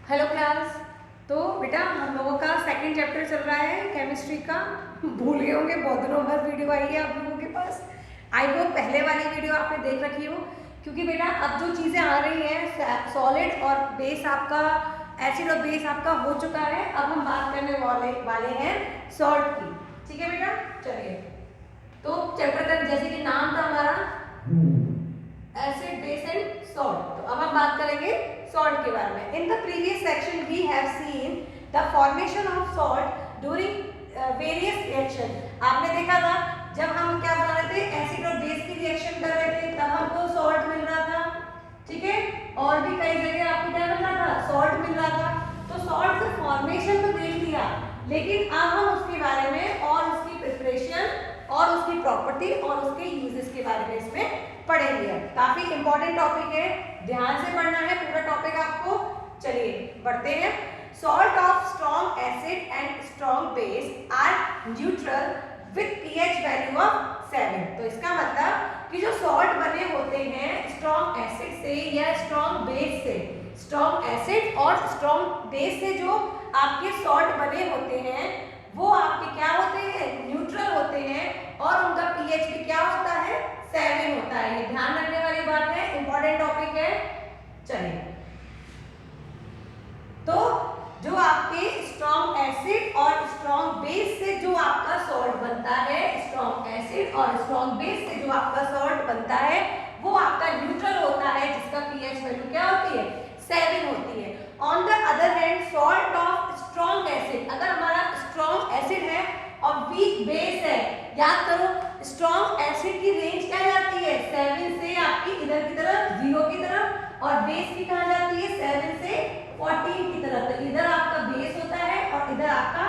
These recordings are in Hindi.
Hello class. तो बेटा हम लोगों का सेकंड चैप्टर चल रहा है केमिस्ट्री का। भूल गए होंगे, बहुत दिनों बाद वीडियो आई है आप लोगों के पास। आई होप पहले वाली वीडियो आपने देख रखी हो, क्योंकि बेटा अब जो चीज़ें आ रही हैं सॉलिड और बेस आपका, एसिड और बेस आपका हो चुका है। अब हम बात करने वाले हैं सॉल्ट की। ठीक है बेटा, चलिए। तो चैप्टर का जैसे कि नाम था हमारा एसिड बेस एंड सॉल्ट, तो अब हम बात करेंगे सॉल्ट के बारे में। In the previous section we have seen the formation of salt during various reaction. आपने देखा था जब हम क्या बना रहे थे, एसिड और बेस की रिएक्शन कर रहे थे, तब हमको सॉल्ट मिल रहा था। ठीक है, और भी कई जगह आपको क्या मिल रहा था, सॉल्ट मिल रहा था। तो सॉल्ट का फॉर्मेशन तो देख लिया, लेकिन अब हम उसके बारे में और उसकी प्रिपरेशन और उसकी प्रॉपर्टी और उसके यूजेस के बारे में इसमें पढ़ेंगे। काफी इंपॉर्टेंट टॉपिक है, ध्यान से पढ़ना है पूरा टॉपिक आपको। चलिए बढ़ते हैं। Salt of strong acid and strong base are neutral with pH value of 7। तो इसका मतलब कि जो सॉल्ट बने होते हैं स्ट्रॉन्ग एसिड से या स्ट्रॉन्ग बेस से, स्ट्रॉन्ग एसिड और स्ट्रॉन्ग बेस से जो आपके सॉल्ट बने होते हैं वो आपके क्या होते हैं, न्यूट्रल होते हैं, और उनका पीएच भी क्या होता है, 7 होता है। ये ध्यान रखने वाली बात है, इंपॉर्टेंट टॉपिक है। चलिए, तो जो आपके स्ट्रॉन्ग एसिड और स्ट्रॉन्ग बेस से जो आपका सॉल्ट बनता है, स्ट्रॉन्ग एसिड और स्ट्रॉन्ग बेस से जो आपका सॉल्ट बनता है वो आपका न्यूट्रल होता है, जिसका पीएच वैल्यू क्या होती है, 7 होती है। On the other hand salt of strong acid, अगर हमारा स्ट्रॉन्ग एसिड है और वीक बेस है, याद करो स्ट्रॉन्ग एसिड की रेंज क्या जाती है, 7 से आपकी इधर की तरफ 0 की तरफ, और बेस की कहाँ जाती है, 7 से 14 की तरफ। तो इधर आपका बेस होता है और इधर आपका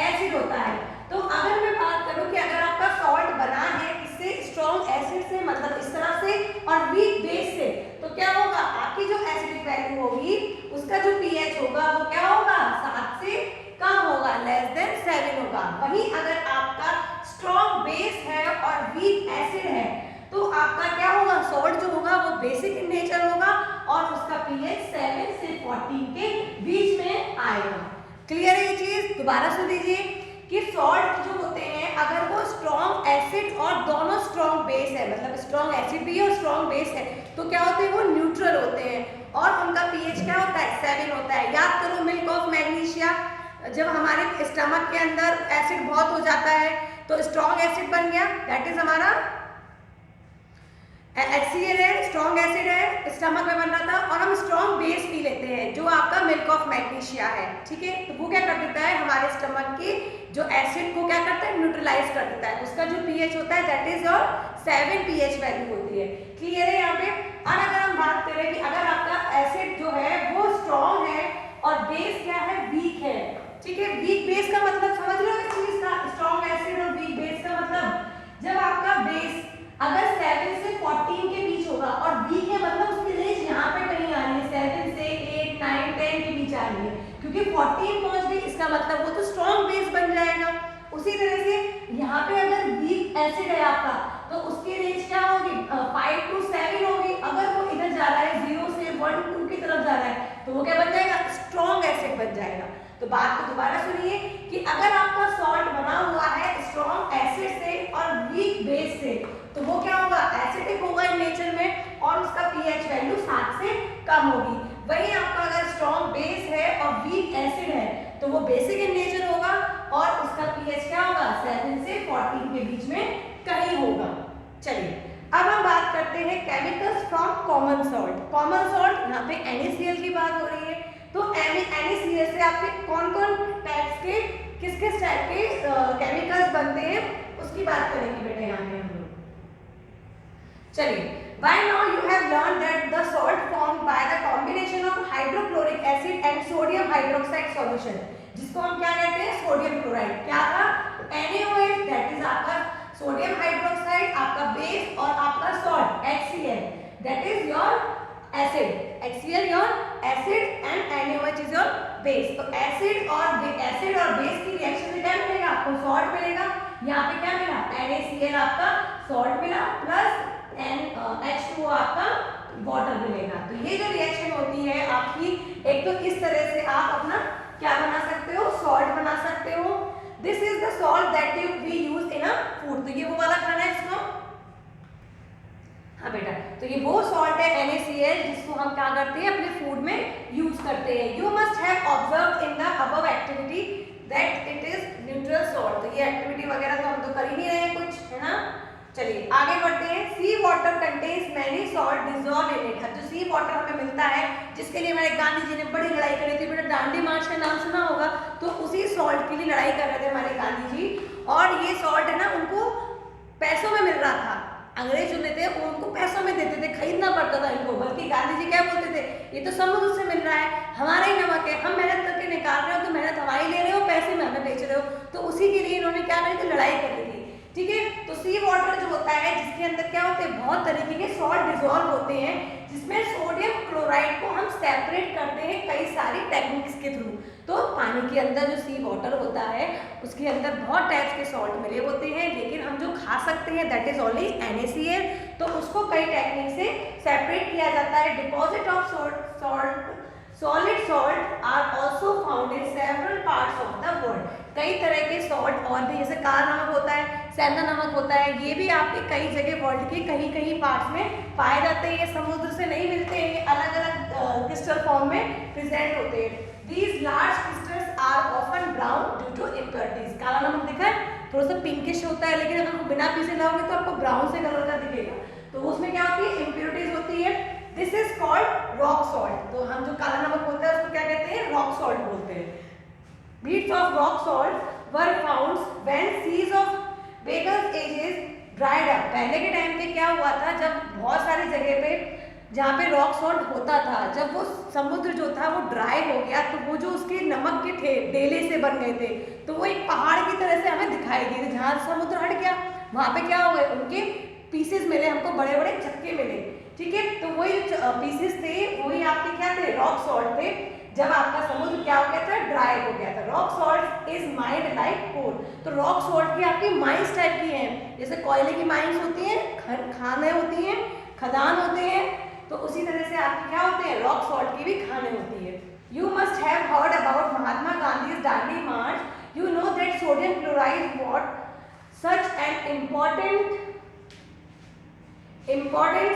एसिड होता है। तो अगर मैं बात करूं कि अगर आपका सॉल्ट बना है इससे, स्ट्रॉन्ग एसिड से मतलब इस तरह से और वीक बेस से, तो क्या होगा, आपकी जो एसिडिक वैल्यू होगी उसका जो पीएच होगा वो क्या होगा, 7 से कम होगा, लेस देन 7 होगा। वहीं अगर आपका स्ट्रॉन्ग बेस है और वीक एसिड है तो आपका क्या होगा, सॉल्ट जो होगा वो बेसिक इन नेचर होगा और उसका पीएच 7 से 14 के बीच में आएगा। क्लियर है ये चीज, दोबारा सुन लीजिए कि सॉल्ट जो होते हैं अगर वो स्ट्रॉन्ग एसिड और दोनों स्ट्रॉन्ग बेस है, मतलब स्ट्रॉन्ग एसिड भी है और स्ट्रॉन्ग बेस है, तो क्या होते हैं, वो न्यूट्रल होते हैं और उनका पीएच क्या होता है, 7 होता है। याद करो मिल्क ऑफ मैग्नीशिया, जब हमारे स्टमक के अंदर एसिड बहुत हो जाता है तो स्ट्रॉन्ग एसिड बन गया, दैट इज हमारा HCl है, स्ट्रॉन्ग एसिड है, स्टमक में बन रहा था, और हम स्ट्रॉन्ग बेस पी लेते हैं जो आपका मिल्क ऑफ मैग्नीशिया है। ठीक है, तो वो क्या कर देता है, हमारे स्टमक की जो एसिड को क्या करता है, न्यूट्रलाइज कर देता है। उसका जो पीएच होता है that is your 7 pH value होती है। क्लियर है यहाँ पे। और अगर हम बात करें कि अगर आपका एसिड जो है वो स्ट्रॉन्ग है और बेस क्या है, वीक है। ठीक है, वीक बेस का मतलब समझ रहे हो इस चीज का, स्ट्रॉन्ग एसिड और वीक बेस का मतलब, जब आपका बेस अगर 7 से 14 के बीच होगा और वीक है मतलब उसकी रेंज यहाँ पे कहीं आ रही है, 7 से 8, 9, 10 के बीच आ रही है, क्योंकि 14 पहुंच गई इसका मतलब वो तो स्ट्रॉन्ग बेस बन जाएगा। उसी तरह से यहाँ पे अगर वीक एसिड है आपका तो उसकी रेंज क्या होगी, 5 to 7 होगी। अगर वो इधर जा रहा है 0 से 1, 2 की तरफ जा रहा है तो वो क्या बन जाएगा, स्ट्रॉन्ग एसिड बन जाएगा। तो बात को दोबारा सुनिए कि अगर आपका सॉल्ट बना हुआ है स्ट्रॉन्ग एसिड से और वीक बेस से, तो वो क्या होगा, एसिडिक होगा इन नेचर में और उसका पीएच वैल्यू 7 से कम होगी। वहीं आपका अगर स्ट्रॉन्ग बेस है और वीक एसिड है तो वो बेसिक इन नेचर होगा और उसका पीएच क्या होगा, 7 से 14 के बीच में कहीं होगा। चलिए अब हम बात करते हैं chemicals from common salt. Common salt, यहाँ पे NaCl की बात हो रही है, तो NaCl से आपके कौन कौन टाइप्स के, किस किस टाइप के केमिकल्स बनते हैं उसकी बात करेंगे बेटा यहाँ पे हम लोग। चलिए, by now you have learned that the salt formed by the combination of hydrochloric acid and sodium hydroxide solution, जिसको हम क्या कहते हैं, सोडियम क्लोराइड। क्या था, NaOH, दैट इज आपका सोडियम हाइड्रोक्साइड, आपका बेस, और आपका salt HCl, that is your acid. HCl your acid and NaOH is your base. तो एसिड और बेस की रिएक्शन से क्या मिलेगा, आपको सॉल्ट मिलेगा। यहाँ पे क्या मिला, NaCl आपका सॉल्ट मिला प्लस H2O आपका वाटर मिलेगा। तो ये जो रिएक्शन होती है आपकी, एक तो इस तरह से आप अपना क्या बना सकते हो, सॉल्ट बना सकते हो। This is the salt that we use in a food. तो ये वो वाला खाना है इसको, हाँ बेटा, तो ये वो सॉल्ट है NaCl जिसको हम क्या करते हैं अपने फूड में यूज करते हैं। You must have observe in the above activity that it is neutral salt. तो ये एक्टिविटी वगैरह तो हम तो कर ही नहीं रहे कुछ, है ना। चलिए आगे बढ़ते हैं। Sea water contains many salt dissolve in it. अब जो सी वाटर हमें मिलता है, जिसके लिए हमारे गांधी जी ने बड़ी लड़ाई करी थी, बेटा दांडी मार्च का नाम सुना होगा, तो उसी सॉल्ट के लिए लड़ाई कर रहे थे हमारे गांधी जी। और ये सॉल्ट है ना उनको पैसों में मिल रहा था, अंग्रेज जो थे वो उनको पैसों में देते थे, खरीदना पड़ता था इनको। बल्कि गांधी जी क्या बोलते थे, ये तो समुद्र से मिल रहा है, हमारा ही नमक है, हम मेहनत करके निकाल रहे हो, तो मेहनत हमारी ले रहे हो, पैसे में हमें बेच रहे हो। तो उसी के लिए इन्होंने क्या करी थी, लड़ाई करी थी, ठीक है। तो सी वाटर जो होता है, जिसके अंदर क्या होते हैं, बहुत तरीके के सॉल्ट डिजॉल्व होते हैं, जिसमें सोडियम क्लोराइड को हम सेपरेट करते हैं कई सारी टेक्निक्स के थ्रू। तो पानी के अंदर जो सी वाटर होता है उसके अंदर बहुत टाइप्स के सॉल्ट मिले होते हैं, लेकिन हम जो खा सकते हैं दैट इज ओनली NaCl। तो उसको कई टेक्निक से सेपरेट किया जाता है। Deposit of solid salt are also found in several parts of the world. कई तरह के सॉल्ट और भी, जैसे काला नमक होता है, सैंधा नमक होता है, ये भी आपके कई जगह वर्ल्ड के कहीं कहीं पार्ट्स में पाए जाते हैं। ये समुद्र से नहीं मिलते हैं, ये अलग अलग क्रिस्टल फॉर्म में प्रेजेंट होते हैं। These large crystals are often brown due to impurities। काला नमक दिखा है, थोड़ा सा पिंकिश होता है, लेकिन अगर बिना पीसे लाओगे तो आपको ब्राउन से कलर का दिखेगा। तो उसमें क्या होती है, इम्प्योरिटीज होती है। This is called rock salt. तो हम जो काला नमक होता है उसको क्या कहते हैं, रॉक सॉल्ट बोलते हैं। Beads of rock salt were found when seas of Vegas ages dried up। पहले के टाइम पे क्या हुआ था, जब बहुत सारी जगह पे जहाँ पे रॉक सॉल्ट होता था, जब वो समुद्र जो था वो ड्राई हो गया, तो वो जो उसके नमक के थे डेले से बन गए थे, तो वो एक पहाड़ की तरह से हमें दिखाई दिए। जहाँ समुद्र हट गया वहाँ पे क्या हो गए, उनके पीसेस मिले हमको, बड़े बड़े चक्के मिले, ठीक है। तो वही पीसेस थे, वही आपके क्या थे, रॉक सॉल्ट थे। जब आपका समुद्र क्या हो गया था, ड्राई हो गया था। Rock salt is mined like coal. तो रॉक सॉल्ट की आपकी माइंस टाइप की हैं, जैसे कोयले की माइंस होती हैं, खाने होती हैं, खदान होते हैं, तो उसी तरह से आपके क्या होते हैं, रॉक सॉल्ट की भी खाने होती है। You must have heard about Mahatma Gandhi's Dandi March. You know that sodium chloride what such an important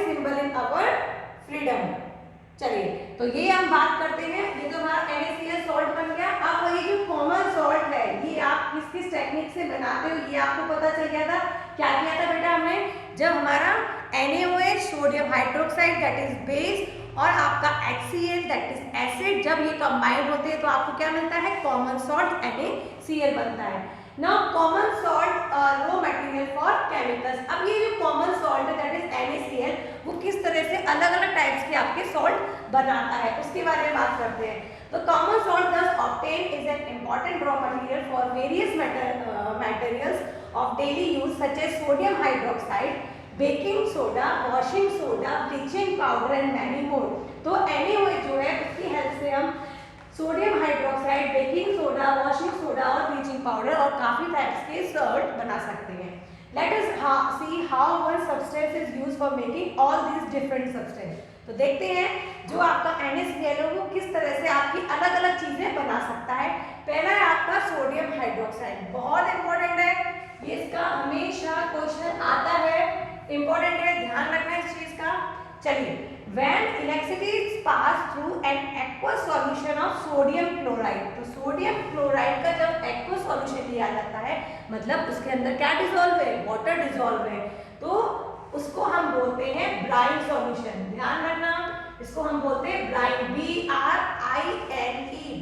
symbol in our freedom. चलिए, तो ये हम बात करते हैं, ये तो हमारा NaCl सॉल्ट बन गया। अब ये जो कॉमन सॉल्ट है, ये आप किस किस टेक्निक से बनाते हो, ये आपको पता चल गया था। क्या किया था बेटा हमने, जब हमारा NaOH sodium hydroxide that is base और आपका HCl दैट इज एसिड, जब ये कंबाइंड होते हैं तो आपको क्या मिलता है, कॉमन सॉल्ट NaCl बनता है। Now common salt raw material for chemicals. अब ये जो कॉमन सॉल्ट है दैट इज NaCl, वो किस तरह से अलग अलग टाइप्स के आपके सॉल्ट बनाता है उसके बारे में बात करते हैं। तो common salt thus obtain is an important raw material for various materials of daily use such as sodium hydroxide, baking soda, washing soda, bleaching powder and many more. तो NaOH जो है उसकी हेल्प से हम sodium hydroxide, baking soda, washing soda और ब्लीचिंग पाउडर और काफी टाइप्स के सॉल्ट बना सकते हैं। Let us see how one substance is used for making all these different substance. तो देखते हैं जो आपका NaCl है वो किस तरह से आपकी अलग अलग चीजें बना सकता है। पहला है आपका सोडियम हाइड्रोक्साइड, बहुत इंपॉर्टेंट है ये, इसका हमेशा क्वेश्चन आता है, इंपॉर्टेंट है, ध्यान रखना इस चीज का। चलिए, when electricity pass through an aqueous solution of sodium chloride, तो सोडियम क्लोराइड का जब aqueous solution लिया जाता है, मतलब उसके अंदर क्या डिसॉल्व है, वाटर डिसॉल्व है, तो उसको हम बोलते हैं ब्राइन सॉल्यूशन। ध्यान रखना, इसको हम बोलते हैं ब्राइन, BRINE,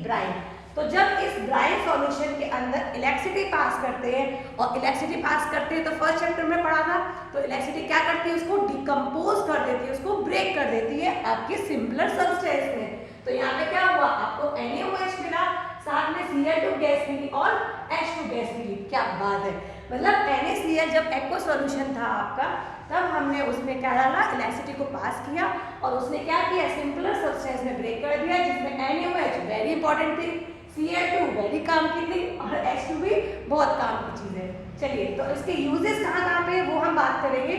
ब्राइन। तो जब इस ब्राइन सॉल्यूशन के अंदर इलेक्ट्रिसिटी पास करते हैं, और इलेक्ट्रिसिटी पास करते हैं तो फर्स्ट चैप्टर में पढ़ा था, तो इलेक्ट्रिसिटी क्या करती है, उसको डिकम्पोज कर देती है, उसको ब्रेक कर देती है आपके सिंपलर सब्सटेंस में। तो यहाँ पे क्या हुआ, आपको NaOH मिला, साथ में Cl2 गैस मिली और H2 गैस मिली। क्या बात है, मतलब NaCl जब एक्वा सॉल्यूशन था आपका, तब हमने उसमें क्या डाला, इलेक्ट्रिसिटी को पास किया और उसने क्या किया, सिंपलर सब्सटेंस में ब्रेक कर दिया, जिसमें NaOH वेरी इंपॉर्टेंट थी, Cl2 वेरी काम की थी और H2 भी बहुत काम की चीज है। चलिए, तो इसके यूजेस कहाँ कहाँ पे वो हम बात करेंगे।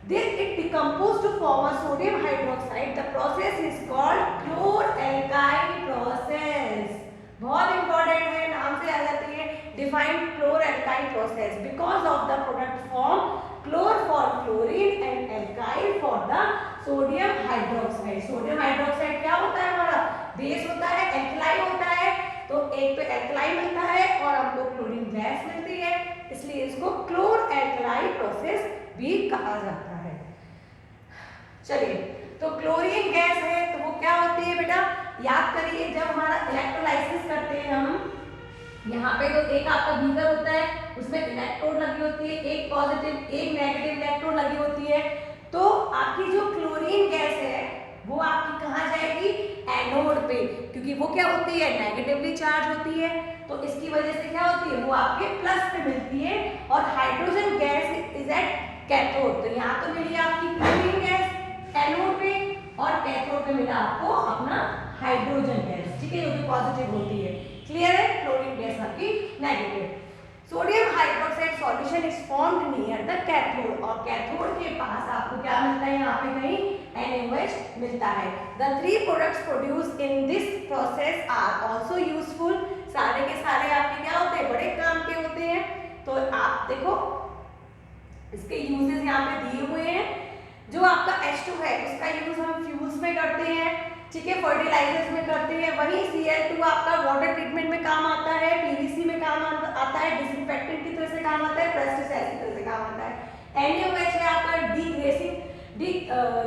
This it decomposes to form a sodium hydroxide. The process is called chlor-alkali process. बहुत इंपॉर्टेंट है, नाम से आ जाती है. Define chlor-alkali process because of the product form chlor for chlorine and alkyl for the sodium hydroxide. Sodium hydroxide क्या होता है हमारा? बेस होता है, एल्कलाइन होता है. तो एक तो एल्कलाइन मिलता है और हमको क्लोरीन गैस मिलती है, इसलिए इसको क्लोर-एल्कलाइ प्रोसेस भी कहा जाता है. चलिए, तो क्लोरीन गैस है तो वो क्या होती है बेटा? याद करिए, जब हमारा इलेक्ट्रोलाइसिस करते हैं हम, यहाँ पे तो एक आपका बीकर होता है, उसमें इलेक्ट्रोड लगी होती है, एक पॉजिटिव एक नेगेटिव इलेक्ट्रोड लगी होती है. तो आपकी जो क्लोरीन गैस है वो आपकी कहाँ जाएगी? एनोड पे, क्योंकि वो क्या होती है? नेगेटिवली चार्ज होती है. तो इसकी वजह से क्या होती है? वो आपके प्लस पे मिलती है. और hydrogen gas is at cathode. तो यहाँ तो मिली आपकी क्लोरीन गैस एनोड पे और कैथोड पे मिला आपको अपना हाइड्रोजन गैस, ठीक है, जो कि पॉजिटिव होती है. क्लियर है? क्लोरीन गैस आपकी negative. Sodium hydroxide solution is formed near the cathode, और कैथोड के पास आपको क्या मिलता है? यहाँ पे कहीं NaOH मिलता है. The 3 products produce in this process are also useful. सारे के सारे आपके क्या होते हैं? बड़े काम के होते हैं. तो आप देखो इसके यूजेस यहाँ पे दिए हुए हैं. जो आपका H2 है उसका यूज हम फ्यूल्स में करते हैं, ठीक है, फर्टिलाइजर्स में करते हैं. वहीं Cl2 आपका वाटर ट्रीटमेंट में काम आता है, PVC में काम आता है, डिसइंफेक्टेंट की तरह से काम आता है, पेस्टिसाइड की तरह से काम आता है. NaOH है आपका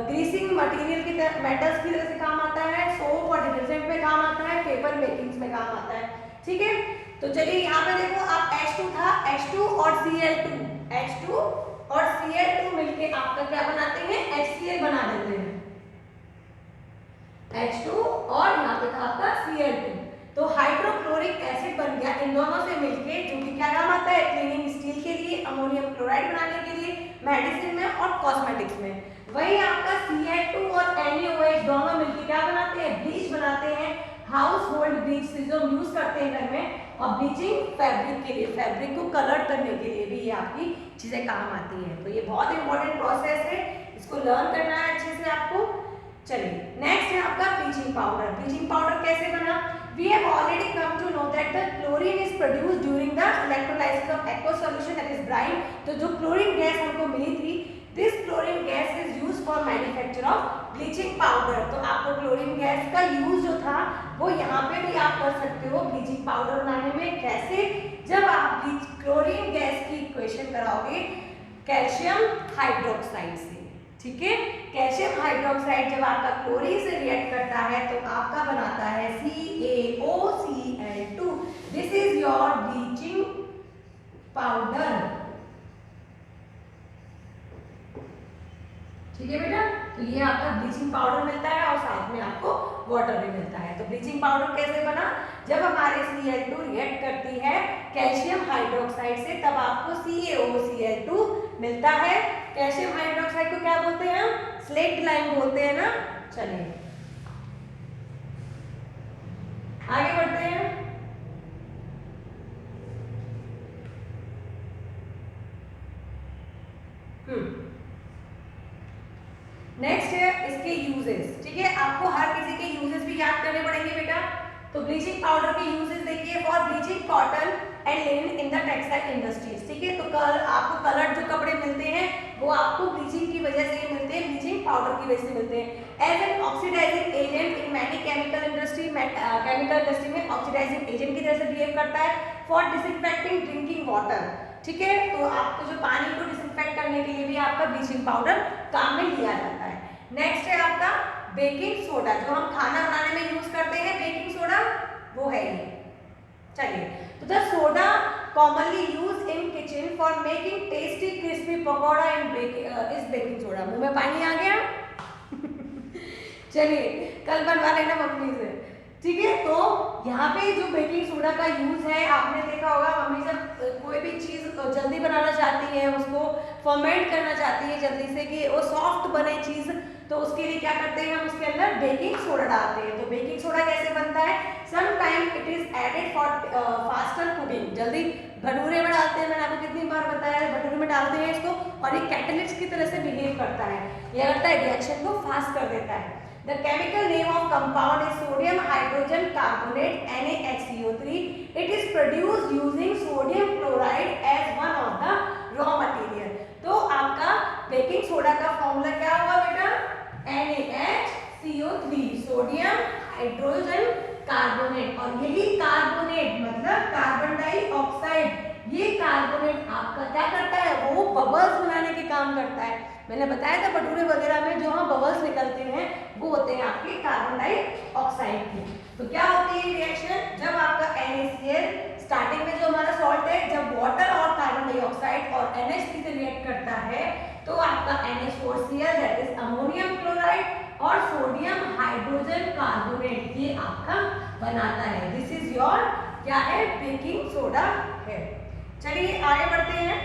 ग्रीसिंग मटेरियल की तरह, मेटल्स की तरह से काम आता है, सोप और डिटर्जेंट में काम आता है, पेपर मेकिंग्स में काम आता है. ठीक है, तो चलिए यहाँ पे देखो, आप H2 था, H2 और Cl2, H2 और Cl2 मिलके आपका क्या बनाते हैं? HCl बना देते हैं. H2 और यहाँ पे था आपका Cl2, तो हाइड्रोक्लोरिक एसिड बन गया इन दोनों से मिलके, जो कि क्या काम आता है? क्लीनिंग स्टील के लिए, अमोनियम क्लोराइड बनाने के लिए, मेडिसिन में और कॉस्मेटिक्स में. वही आपका Cl2 और NaOH दोनों मिलके क्या बनाते हैं? ब्लीच बनाते हैं. हाउस होल्ड ब्लीच जो यूज करते हैं घर में, और ब्लीचिंग फैब्रिक के लिए, फैब्रिक को कलर करने के लिए भी ये आपकी चीजें काम आती हैं. तो ये बहुत इंपॉर्टेंट प्रोसेस है, इसको लर्न करना है अच्छे से आपको. चलिए, नेक्स्ट है आपका ब्लीचिंग पाउडर. ब्लीचिंग पाउडर कैसे बना? We have already come to know that the chlorine is produced during the electrolysis of aqueous solution, that is brine. तो जो क्लोरीन गैस हमको मिली थी, this chlorine gas is used for manufacture of bleaching powder. तो आपको क्लोरीन गैस का यूज जो था वो यहाँ पे भी आप कर सकते हो ब्लीचिंग पाउडर बनाने में. कैसे? जब आप क्लोरीन गैस की इक्वेशन कराओगे कैल्शियम हाइड्रोक्साइड से, ठीक है, कैल्शियम हाइड्रोक्साइड जब आपका क्लोरीन से रिएक्ट करता है तो आपका बनाता है CaOCl2. This is your bleaching powder. ठीक है बेटा, तो ये आपका ब्लीचिंग पाउडर मिलता है और साथ में आपको वाटर भी मिलता है. तो ब्लीचिंग पाउडर कैसे बना? जब हमारे Cl2 रिएक्ट करती है कैल्शियम हाइड्रोक्साइड से, तब आपको CaOCl2 मिलता है. कैल्शियम हाइड्रोक्साइड को क्या बोलते हैं हम? स्लेट लाइम बोलते हैं ना. चलिए आगे बढ़ते हैं. नेक्स्ट है इसके यूजेस. ठीक है, आपको हर किसी के यूजेस भी याद करने पड़ेंगे बेटा. तो ब्लीचिंग पाउडर के यूजेस देखिए, for bleaching cotton and linen in the textile industries. ठीक है, तो आपको कलर्ड जो कपड़े मिलते हैं वो आपको ब्लीचिंग की वजह से मिलते हैं, ब्लीचिंग पाउडर की वजह से मिलते हैं. As an oxidising agent in many chemical industry, chemical industry में ऑक्सीडाइजिंग एजेंट की तरह से बिहेव करता है. For disinfecting drinking water. ठीक है, तो आपको जो पानी को डिसइंफेक्ट करने के लिए भी आपका ब्लीचिंग पाउडर काम में लिया जाता है. नेक्स्ट है आपका बेकिंग सोडा, जो हम खाना बनाने में यूज करते हैं. बेकिंग सोडा वो है ये. चलिए, तो the soda commonly use in kitchen for making tasty crispy pakora in is baking soda. मुंह में पानी आ गया. चलिए, कल बनवा लेना मम्मी से. ठीक है, तो यहाँ पे जो बेकिंग सोडा का यूज है, आपने देखा होगा मम्मी जब कोई भी चीज जल्दी बनाना चाहती है, उसको फर्मेंट करना चाहती है जल्दी से कि वो सॉफ्ट बने चीज, तो उसके लिए क्या करते हैं हम उसके अंदर बेकिंग सोडा डालते हैं। तो बेकिंग सोडा कैसे बनता है, sometime it is added for faster cooking, जल्दी भटूरे में डालते हैं, मैंने आपको कितनी बार बताया है भटूरे में डालते हैं इसको, और ये कैटलिस्ट की तरह से बिहेव करता है, ये करता है रिएक्शन को फास्ट कर देता है। The chemical name of compound is sodium hydrogen carbonate NaHCO3. It is produced using sodium chloride as one of the raw material. तो आपका बेकिंग सोडा का फॉर्मूला क्या हुआ बेटा, NaHCO3, सोडियम हाइड्रोजन कार्बोनेट, और यही कार्बोनेट मतलब कार्बन डाइऑक्साइड, ये कार्बोनेट आपका क्या करता है, वो बबल्स बनाने के काम करता है। मैंने बताया था भटूरे वगैरह में जो हम बबल्स निकलते हैं वो होते हैं आपके कार्बन डाइऑक्साइड के। तो क्या होती है रिएक्शन, जब आपका NaCl स्टार्टिंग में जो हमारा सॉल्ट है, जब वाटर और कार्बन डाइऑक्साइड और NH3 से रिएक्ट करता है तो आपका NH4Cl that is ammonium chloride और सोडियम हाइड्रोजन कार्बोनेट ये आपका बनाता है। दिस इज योर क्या है, बेकिंग सोडा है। चलिए आगे बढ़ते हैं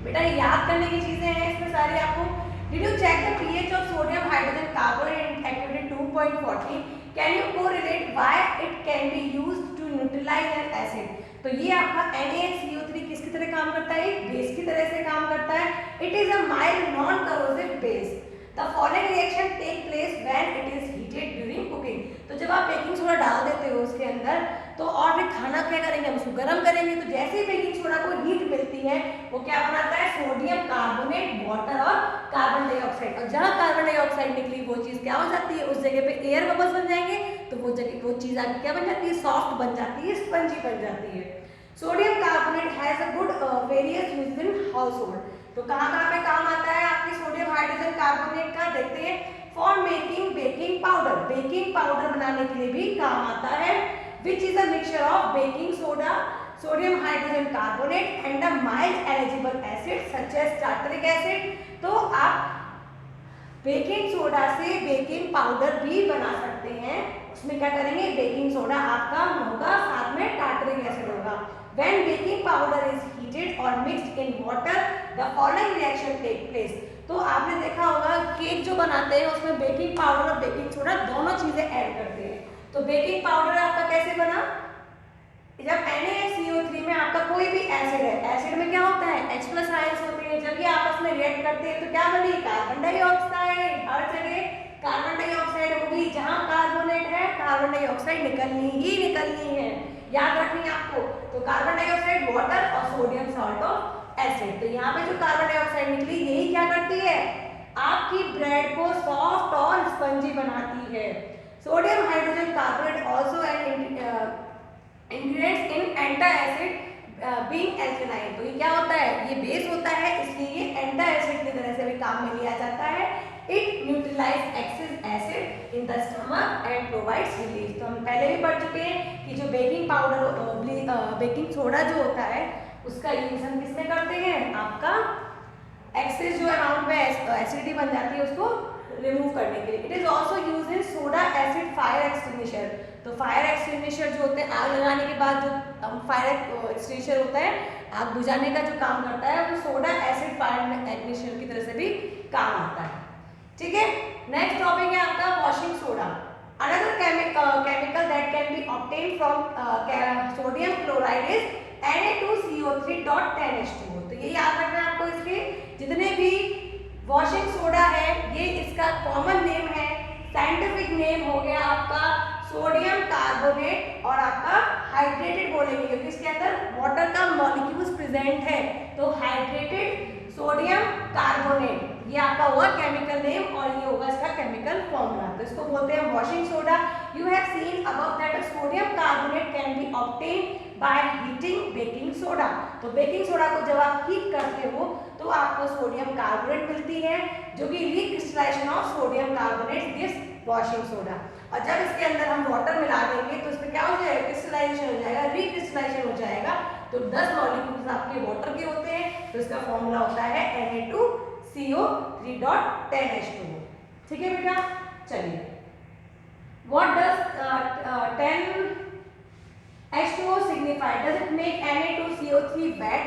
बेटा, याद करने की चीजें हैं इसमें सारी आपको। Did you check the pH of sodium hydrogen carbonate in activity 2.14, can you correlate why it can be used to neutralise an acid. तो ये आपका NaCO3 किसकी तरह काम करता है, बेस की तरह से काम करता है। It is a mild non corrosive base. The following reaction take place when it is heated during cooking. तो जब आप बेकिंग सोडा डाल देते हो उसके अंदर तो और फिर खाना क्या करेंगे, हम उसको गर्म करेंगे, तो जैसे ही बेकिंग सोडा को हीट मिलती है वो क्या बनाता है, सोडियम कार्बोनेट, वाटर और कार्बन डाइऑक्साइड, और जहाँ कार्बन डाइऑक्साइड निकली वो चीज़ क्या हो जाती है, उस जगह पे एयर बबल्स बन जाएंगे, तो वो जगह वो चीज़ आगे क्या बन जाती है, सॉफ्ट बन जाती है, स्पंजी बन जाती है। Sodium carbonate has a good various use in household. तो कहाँ पे काम आता है आपकी सोडियम हाइड्रोजन कार्बोनेट का, देखते हैं। For making baking powder, baking powder बनाने के लिए भी काम आता है, which is a mixture of baking soda, sodium hydrogen carbonate and a mild eligible acid such as tartaric acid. तो आप बेकिंग सोडा से बेकिंग पाउडर भी बना सकते हैं, उसमें क्या करेंगे, बेकिंग सोडा आपका होगा, साथ में टार्टरिक एसिड होगा। When baking powder is heated or mixed in water, the following reaction take place. तो आपने देखा होगा केक जो बनाते हैं उसमें बेकिंग पाउडर और बेकिंग सोडा दोनों चीजें ऐड करते हैं। तो बेकिंग पाउडर आपका कैसे बना, जब NaCO3 में आपका कोई भी एसिड है, एसिड में क्या होता है, H+ आयंस होते हैं, जब ये आपस में रिएक्ट करते हैं तो क्या बनी, कार्बन डाइऑक्साइड। हर जगह कार्बन डाइऑक्साइड होगी, जहां कार्बोनेट है कार्बन डाइऑक्साइड निकलनी ही निकलनी है, याद रखनी है आपको। तो कार्बन डाइऑक्साइड, वाटर और सोडियम सॉल्ट ऑफ एसिड। तो यहाँ पे जो कार्बन डाइऑक्साइड निकली यही क्या करती है, आपकी ब्रेड को सॉफ्ट और स्पंजी बनाती है। Sodium hydrogen carbonate also an ingredients in antacid being alkaline. तो ये क्या होता है, ये बेस होता है, इसलिए ये एंटासिड की तरह से भी काम में लिया जाता है। It neutralise excess acid in the stomach and provides relief. तो हम पहले भी पढ़ चुके हैं कि जो बेकिंग पाउडर बेकिंग सोडा जो होता है उसका यूज हम किसमें करते हैं, आपका एक्सेस जो अमाउंट में एसिडिटी बन जाती है उसको रिमूव करने के लिए। It is also use in soda acid fire extinguisher. तो फायर एक्सटिंग्विशर जो होते हैं, आग लगाने के बाद जो फायर एक्सटिंग्विशर होता है, आग बुझाने का जो काम करता है, वो सोडा एसिड फायर एक्सटिंग्विशर की तरह से भी काम आता है। ठीक है, नेक्स्ट टॉपिक है आपका washing soda. Another chemical that can be obtain from sodium chloride is Na2CO3.10H2O। तो ये याद रखना है आपको, इसके जितने भी वॉशिंग सोडा है ये इसका कॉमन नेम है, साइंटिफिक नेम हो गया आपका सोडियम कार्बोनेट, और आपका हाइड्रेटेड बोलेंगे क्योंकि इसके अंदर वाटर का मॉलिक्यूल्स प्रेजेंट है, तो हाइड्रेटेड सोडियम कार्बोनेट ये आपका हुआ केमिकल नेम, और ये होगा इसका केमिकल फॉर्मूला। तो इसको बोलते हैं washing soda. You have seen above that sodium carbonate can be obtain by heating baking soda. तो बेकिंग सोडा को जब आप हीट करते हो तो आपको सोडियम कार्बोनेट मिलती है, जो कि recrystallisation of sodium carbonate this washing soda. और जब इसके अंदर हम वाटर मिला देंगे तो इसमें क्या हो जाएगा, क्रिस्टलाइजेशन हो जाएगा, रिक्रिस्टलाइजेशन हो जाएगा। तो 10 मॉलिक्यूल्स आपके वाटर के होते हैं, तो इसका फॉर्मूला होता है Na2CO3.10H2O। ठीक है बेटा, चलिए what does 10H2O signify, does it make Na2CO3 wet.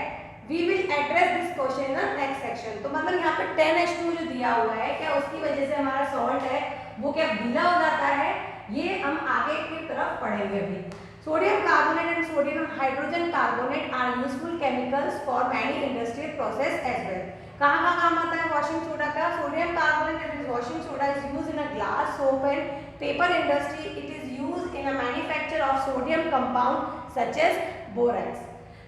We will address this question in next section. तो मतलब यहाँ पे 10H2 जो दिया हुआ है, क्या उसकी वजह से हमारा सॉल्ट है वो क्या गीला हो जाता है, ये हम आगे की तरफ पढ़ेंगे अभी। Sodium carbonate and sodium hydrogen carbonate are useful chemicals for many industrial process as well. कहाँ कहाँ काम आता है वॉशिंग सोडा का? Sodium carbonate and washing soda is used in a glass, soap and paper industry. It is used in a manufacture of sodium compound such as borax.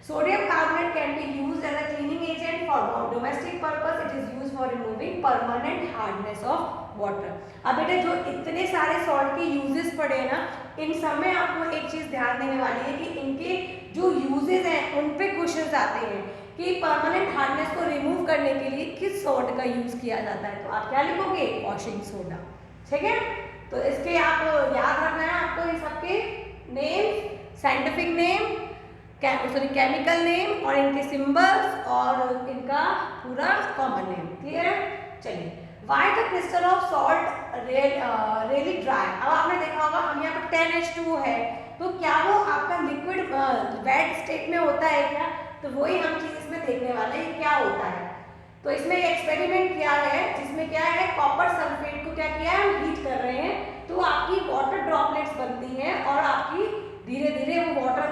Sodium carbonate can be used as a cleaning agent for domestic purpose. It is used for removing permanent hardness of water. अब बेटे जो इतने सारे सॉल्ट के यूजेस पड़े ना, इन सब में आपको एक चीज ध्यान देने वाली है कि इनके जो यूजेस हैं उन पे क्वेश्चंस आते हैं कि परमानेंट हार्डनेस को रिमूव करने के लिए किस सॉल्ट का यूज किया जाता है। तो आप क्या लिखोगे? Washing soda. ठीक है, तो इसके आप याद रखना है आपको इन सबके name, scientific name, chemical name और इनके सिंबल्स और इनका पूरा कॉमन नेम। क्लियर है? चलिए, why the crystal of salt really dry. अब आपने देखा होगा हम यहाँ पर 10H2 है, तो क्या वो आपका लिक्विड वेट स्टेट में होता है क्या? तो वही हम चीज इसमें देखने वाले हैं क्या होता है। तो इसमें एक्सपेरिमेंट किया है जिसमें क्या है, कॉपर सल्फेट को क्या किया है, हम हीट कर रहे हैं, तो आपकी वाटर ड्रॉपलेट्स बनती हैं और आपकी धीरे धीरे वो वाटर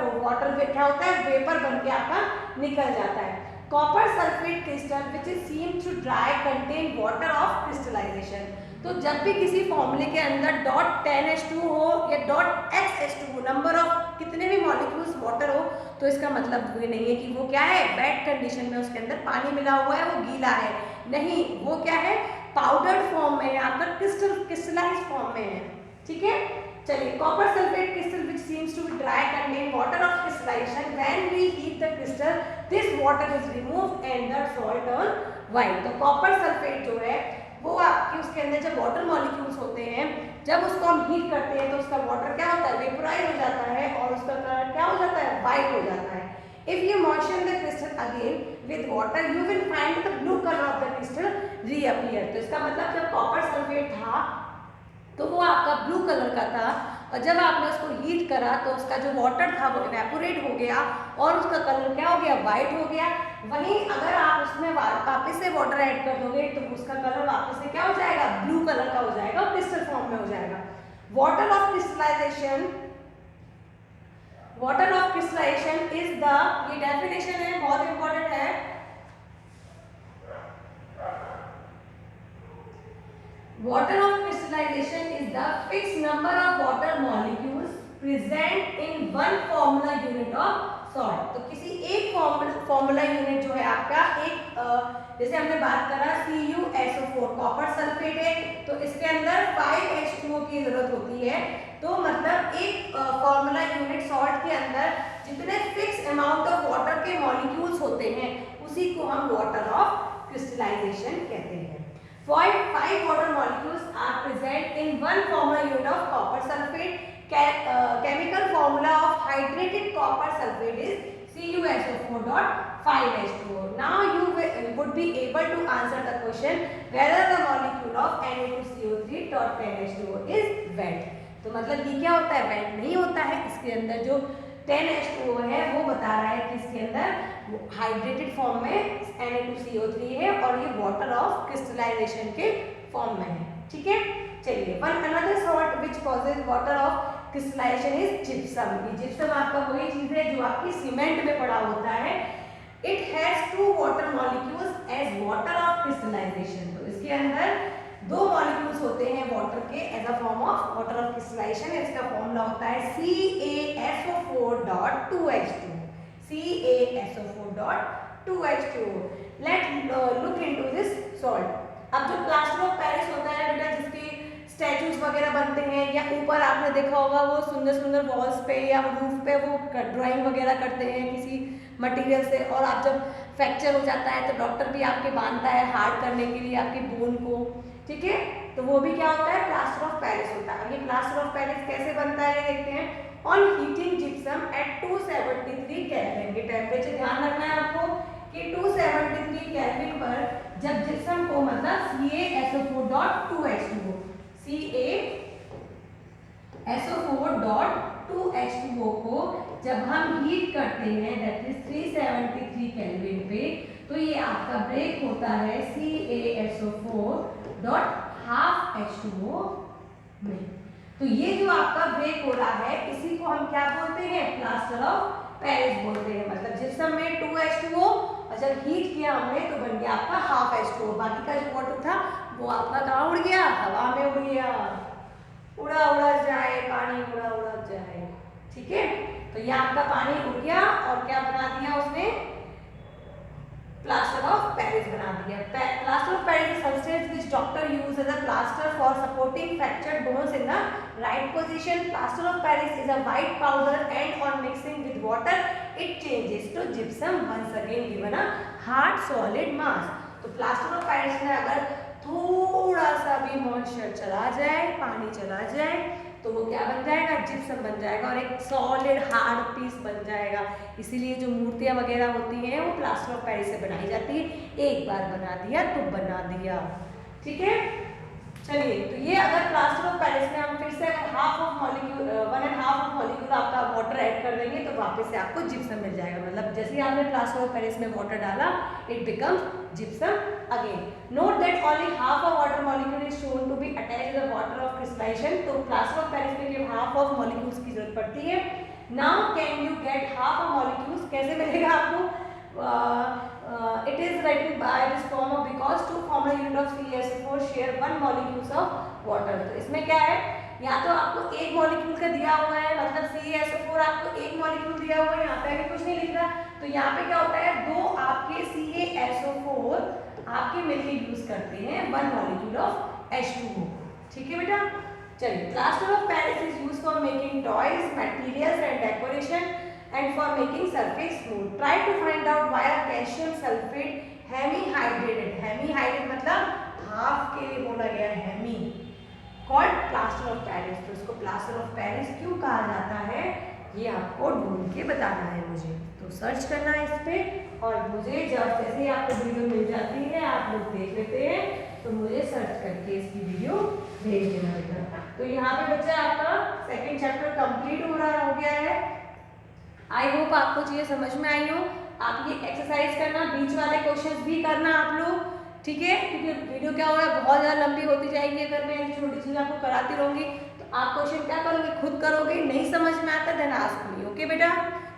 क्या होता है, वेपर बन के आपका निकल जाता है। Copper sulphate crystal which is seem to dry contain water of crystallisation. तो जब भी किसी फॉर्मूले के अंदर .10H2 हो या .XH2 हो, नंबर ऑफ कितने भी मॉलिक्यूल्स वाटर हो, तो इसका मतलब ये नहीं है कि वो क्या है, वेट कंडीशन में उसके अंदर पानी मिला हुआ है, वो गीला है, नहीं, वो क्या है, पाउडर्ड फॉर्म में है, आपका क्रिस्टलाइज्ड फॉर्म में है। ठीक है, चलिए, copper sulphate crystal which seems to be dry contain water of crystallization. When we heat the crystal, this water is removed and the salt turn white. तो कॉपर सल्फेट जो है वो आपकी उसके अंदर जब वाटर मॉलिक्यूल्स होते हैं, जब उसको हम हीट करते हैं तो उसका वाटर क्या होता है, वेपोराइज हो जाता है और उसका कलर क्या हो जाता है, वाइट हो जाता है। If you moisten the crystal again with water, you will find the blue color of the crystal reappear. तो इसका मतलब जब कॉपर सल्फेट था तो वो आपका ब्लू कलर का था, और जब आपने उसको हीट करा तो उसका जो वाटर था वो इवेपोरेट हो गया और उसका कलर क्या हो गया, वाइट हो गया। वहीं अगर आप उसमें वापस से वाटर ऐड कर दोगे तो उसका कलर वापस से क्या हो जाएगा, ब्लू कलर का हो जाएगा और क्रिस्टल फॉर्म में हो जाएगा। Water of crystallisation, water of crystallisation is the, ये डेफिनेशन है, बहुत इंपॉर्टेंट है। Water of crystallization is the fixed number of water molecules present in one formula unit of salt. तो किसी एक फॉर्मूला यूनिट जो है आपका एक जैसे हमने बात करा CuSO4 कॉपर सल्फेट है, तो इसके अंदर 5H2O की जरूरत होती है। तो मतलब एक फॉर्मूला यूनिट सॉल्ट के अंदर जितने फिक्स अमाउंट ऑफ वाटर के मॉलिक्यूल्स होते हैं उसी को हम वाटर ऑफ क्रिस्टलाइजेशन कहते हैं। 5 water molecules are present in one formula unit of copper sulfate. Chemical formula of hydrated copper sulfate is CuSO4.5H2O. Now you would be able to answer the question whether the molecule of Na2CO3.10H2O is wet. तो मतलब ये क्या होता है, वेट नहीं होता है। इसके अंदर जो 10H2O है वो बता रहा है कि इसके अंदर हाइड्रेटेड फॉर्म में Na2CO3 है और ये वाटर ऑफ क्रिस्टलाइजेशन के फॉर्म में है। ठीक है, चलिए, one another salt which causes water of crystallisation is gypsum. ये जिप्सम आपका वही चीज है जो आपकी सीमेंट में पड़ा होता है। It has 2 water molecules as water of crystallisation. तो इसके अंदर 2 मॉलिक्यूल्स होते हैं वाटर के as a form of water of crystallisation. इसका फॉर्मूला होता है CaSO4.2H2। CaSO4.2H2O। Let's look into this salt. अब जो प्लास्टर ऑफ पेरिस होता है बेटा, जिसके स्टैचूज वगैरह बनते हैं, या ऊपर आपने देखा होगा वो सुंदर सुंदर वॉल्स पे या रूफ पे वो ड्राइंग वगैरह करते हैं किसी मटेरियल से, और आप जब फ्रैक्चर हो जाता है तो डॉक्टर भी आपके बांधता है हार्ड करने के लिए आपके बोन को। ठीक है, तो वो भी क्या होता है, प्लास्टर ऑफ पेरिस होता है। ये प्लास्टर ऑफ पेरिस कैसे बनता है ये देखते हैं। On heating gypsum at 273 kelvin. ये टेम्परेचर ध्यान रखना है आपको कि 273 केल्विन पर जब जिप्सम को मतलब CaSO4.2H2O CaSO4.2H2O को जब हम हीट करते हैं दैट इज 373 केल्विन पे, तो ये आपका ब्रेक होता है CaSO4 डॉट हाफ H2O में। तो ये जो आपका ब्रेक हो रहा है इसी को हम क्या बोलते हैं, प्लास्टर ऑफ पेरिस बोलते हैं। मतलब जिप्सम में 2H2O और जब हीट किया हमने तो बन गया आपका हाफ H2O। बाकी का जो वाटर था वो आपका कहाँ उड़ गया, हवा में उड़ गया। उड़ा उड़ा जाए पानी, उड़ा उड़ा जाए, ठीक है। तो ये आपका पानी उड़ गया और क्या बना दिया उसने, प्लास्टर ऑफ पेरिस बना दिया। Plaster of Paris is substance which doctor use as a plaster for supporting fractured bones in the right position. Plaster of Paris is a white powder and on mixing with water it changes to gypsum once again given a hard solid mass. तो प्लास्टर ऑफ पेरिस में अगर थोड़ा सा भी मॉइस्चर चला जाए, पानी चला जाए, तो वो क्या बन जाएगा, जिप्सम बन जाएगा और एक सॉलिड हार्ड पीस बन जाएगा। इसीलिए जो मूर्तियाँ वगैरह होती हैं वो प्लास्टर ऑफ पेरिस से बनाई जाती है। एक बार बना दिया तो बना दिया, ठीक है। चलिए, तो ये अगर प्लास्टर ऑफ पेरिस में हम फिर से half of molecule 1.5 of molecule आपका वाटर ऐड कर देंगे तो वापस से आपको जिप्सम मिल जाएगा। मतलब जैसे ही आपने प्लास्टर ऑफ पेरिस में वाटर डाला it becomes gypsum again. Note that only half of water molecule is shown to be attached to the water of crystallisation. तो प्लास्टर ऑफ पेरिस में केवल हाफ ऑफ मॉलिक्यूल्स की जरूरत पड़ती है। Now can you get half of molecules, कैसे मिलेगा आपको, it is written by this formula because two formula unit of CaSO4 share one molecules of water। तो इसमें क्या है, या तो आपको एक मॉलिक्यूल का दिया हुआ है, मतलब CaSO4 आपको एक मॉलिक्यूल दिया हुआ है, यहाँ पे भी कुछ नहीं लिख रहा, तो यहाँ पे क्या होता है, दो आपके CaSO4 आपके मिलके यूज करते हैं वन मॉलिक्यूल ऑफ H2O, ठीक है बेटा। चलिए, plaster of Paris is use for making toys, materials and decoration and for making surface smooth. Try to find out why a calcium sulfate hemihydrated, hemihydrated मतलब हाफ के लिए बोला गया hemi, called plaster of Paris। तो इसको plaster of Paris क्यों कहा जाता है ये आपको ढूंढ के बताना है मुझे, तो सर्च करना है इस पे। और मुझे जब जैसे ही आपको वीडियो मिल जाती है आप लोग देख लेते हैं तो मुझे सर्च करके इसकी वीडियो भेज देना बेटा। तो यहाँ पे बच्चा आपका सेकेंड चैप्टर कंप्लीट हो गया है। आई होप आपको चीज़ें समझ में आई हो। आप ये एक्सरसाइज करना, बीच वाले क्वेश्चंस भी करना आप लोग, ठीक है, क्योंकि वीडियो क्या हो रहा है बहुत ज़्यादा लंबी होती जाएगी। अगर मैं छोटी चीज़ें आपको कराती रहूँगी तो आप क्वेश्चन क्या करोगे, खुद करोगे, नहीं समझ में आता देन आस्क मी, ओके बेटा।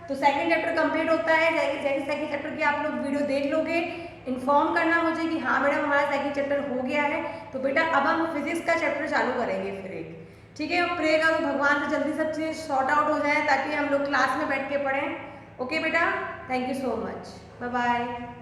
तो सेकंड चैप्टर कंप्लीट होता है, जैसे सेकंड चैप्टर की आप लोग वीडियो देख लोगे इन्फॉर्म करना मुझे कि हाँ मैडम हमारा सेकंड चैप्टर हो गया है। तो बेटा अब हम फिजिक्स का चैप्टर चालू करेंगे फिर एक, ठीक है। प्रे करो भगवान से जल्दी सब चीज़ सॉर्ट आउट हो जाए ताकि हम लोग क्लास में बैठ के पढ़ें, ओके बेटा। Thank you so much, bye bye.